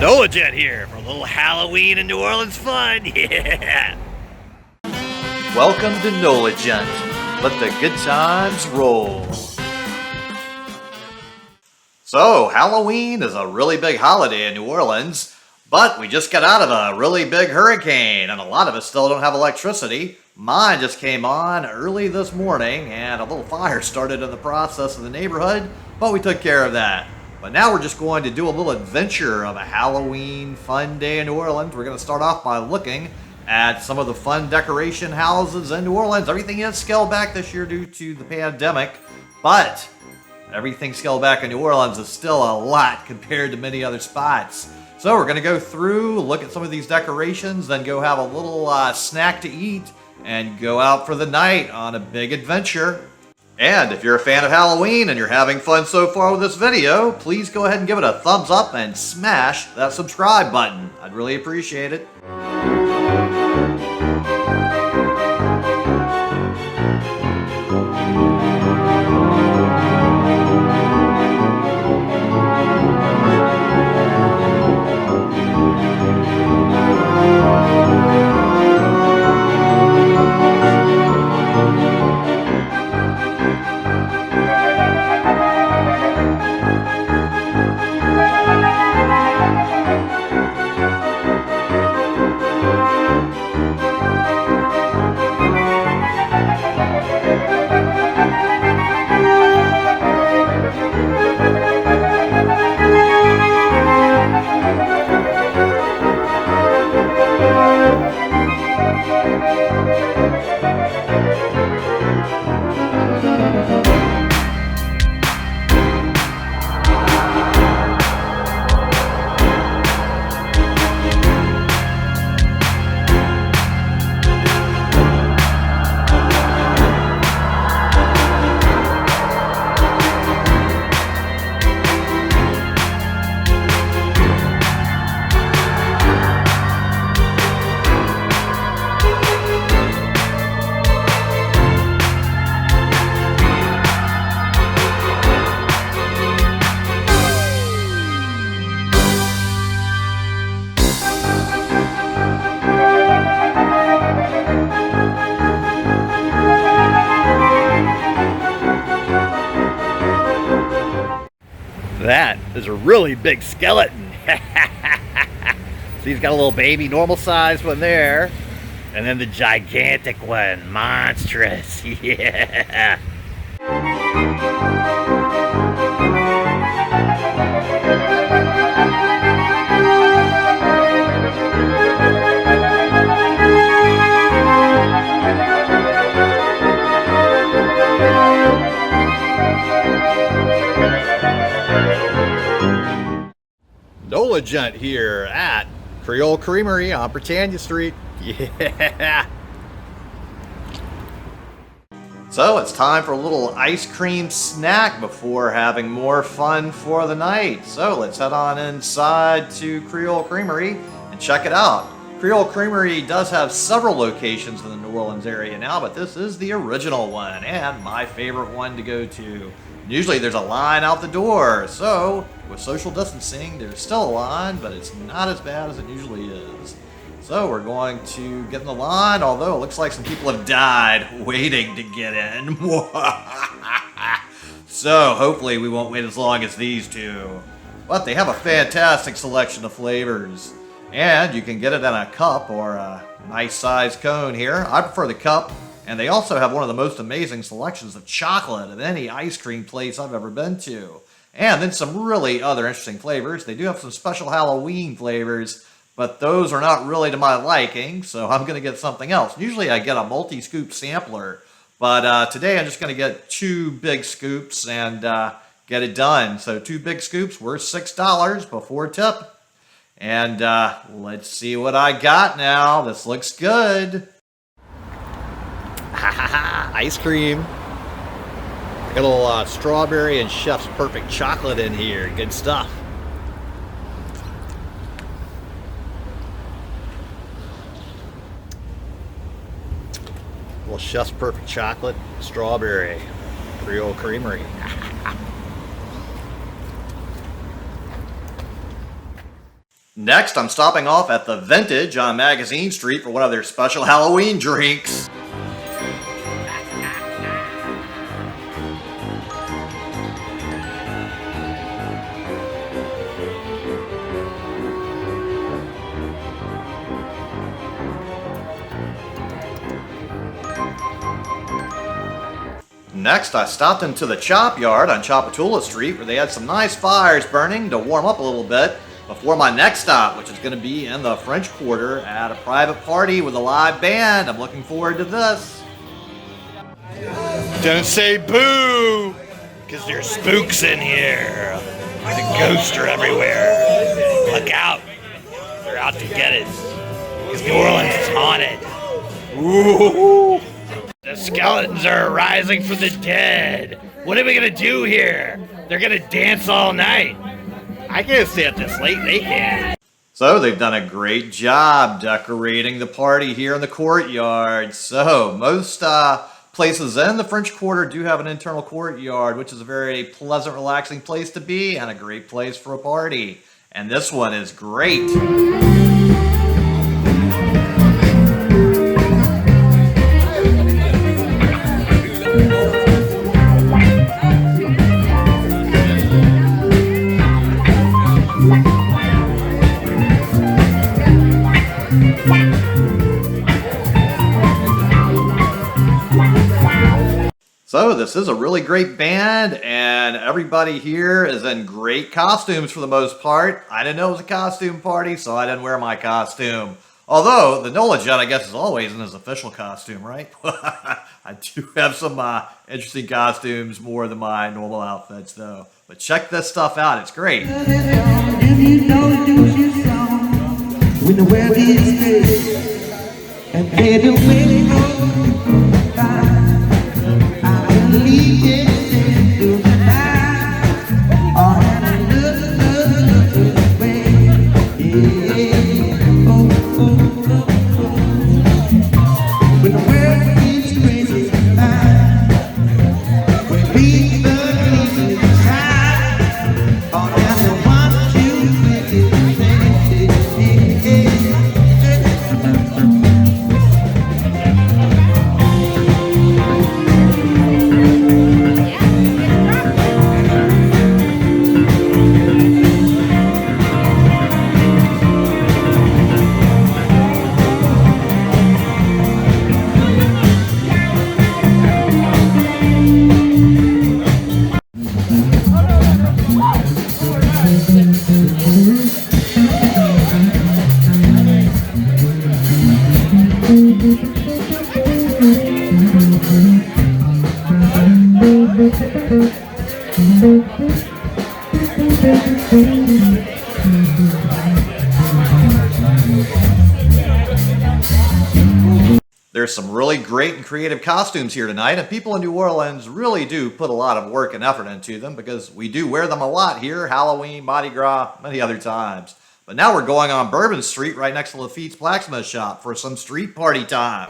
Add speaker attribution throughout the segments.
Speaker 1: NOLA here for a little Halloween in New Orleans fun. Yeah.
Speaker 2: Welcome to NOLA. Let the good times roll. So, Halloween is a really big holiday in New Orleans, but we just got out of a really big hurricane, and a lot of us still don't have electricity. Mine just came on early this morning, and a little fire started in the process of the neighborhood, but we took care of that. But now we're just going to do a little adventure of a Halloween fun day in New Orleans. We're going to start off by looking at some of the fun decoration houses in New Orleans. Everything is scaled back this year due to the pandemic, but everything scaled back in New Orleans is still a lot compared to many other spots. So we're going to go through, look at some of these decorations, then go have a little snack to eat, and go out for the night on a big adventure. And if you're a fan of Halloween and you're having fun so far with this video, please go ahead and give it a thumbs up and smash that subscribe button. I'd really appreciate it.
Speaker 1: That is a really big skeleton. So he's got a little baby, normal sized one there. And then the gigantic one, monstrous. Yeah. NOLA here at Creole Creamery on Britannia Street. Yeah.
Speaker 2: So it's time for a little ice cream snack before having more fun for the night. So let's head on inside to Creole Creamery and check it out. Creole Creamery does have several locations in the New Orleans area now, but this is the original one and my favorite one to go to. Usually there's a line out the door, so with social distancing, there's still a line, but it's not as bad as it usually is. So we're going to get in the line, although it looks like some people have died waiting to get in. So hopefully we won't wait as long as these two. But they have a fantastic selection of flavors. And you can get it in a cup or a nice sized cone here. I prefer the cup. And they also have one of the most amazing selections of chocolate of any ice cream place I've ever been to. And then some really other interesting flavors. They do have some special Halloween flavors, but those are not really to my liking, so I'm going to get something else. Usually I get a multi-scoop sampler, but today I'm just going to get 2 big scoops and get it done. So 2 big scoops worth $6 before tip. And let's see what I got now. This looks good.
Speaker 1: Ice cream. Got a little strawberry and Chef's Perfect chocolate in here. Good stuff. Well, Chef's Perfect chocolate, strawberry, Creole Creamery.
Speaker 2: Next, I'm stopping off at the Vintage on Magazine Street for one of their special Halloween drinks. Next, I stopped into the Tchop Yard on Tchop Street where they had some nice fires burning to warm up a little bit before my next stop, which is going to be in the French Quarter at a private party with a live band. I'm looking forward to this.
Speaker 1: Don't say boo, because there's spooks in here. The ghosts are everywhere. Look out. They're out to get us. Because New Orleans is haunted. Ooh. The skeletons are rising from the dead. What are we going to do here? They're going to dance all night. I can't stay up this late. They can.
Speaker 2: So they've done a great job decorating the party here in the courtyard. So most places in the French Quarter do have an internal courtyard, which is a very pleasant, relaxing place to be and a great place for a party. And this one is great. So this is a really great band, and everybody here is in great costumes for the most part. I didn't know it was a costume party, so I didn't wear my costume. Although, the NOLA Jet, I guess, is always in his official costume, right? I do have some interesting costumes, more than my normal outfits, though. But check this stuff out. It's great.
Speaker 3: If you know do your song, when the weather is good, and pay the way by.
Speaker 2: There's some really great and creative costumes here tonight, and people in New Orleans really do put a lot of work and effort into them because we do wear them a lot here, Halloween, Mardi Gras, many other times. But now we're going on Bourbon Street right next to Lafitte's Blacksmith shop for some street party time.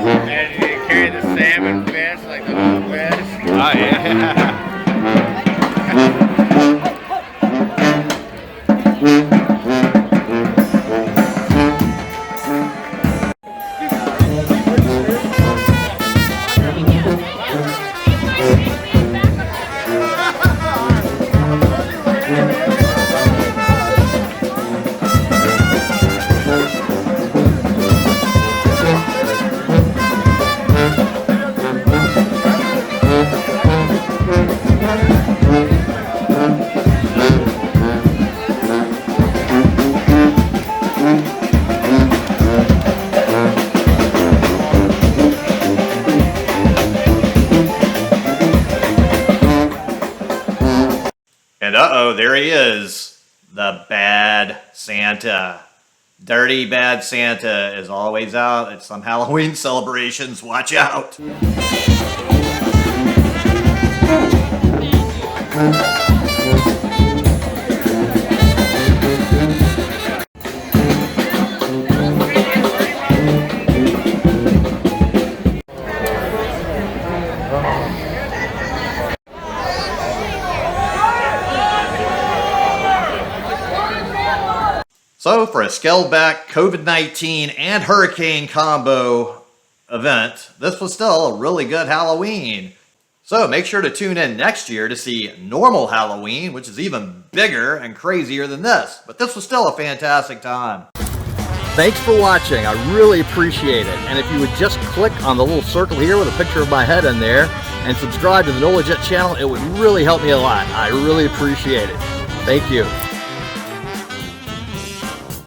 Speaker 1: And you carry the salmon fish like the little fish. Oh yeah.
Speaker 2: Bad Santa. Dirty Bad Santa is always out at some Halloween celebrations. Watch out. So for a scaled back COVID-19 and hurricane combo event, this was still a really good Halloween. So make sure to tune in next year to see normal Halloween, which is even bigger and crazier than this. But this was still a fantastic time. Thanks for watching. I really appreciate it. And if you would just click on the little circle here with a picture of my head in there and subscribe to the NOLA Jet channel, it would really help me a lot. I really appreciate it. Thank you.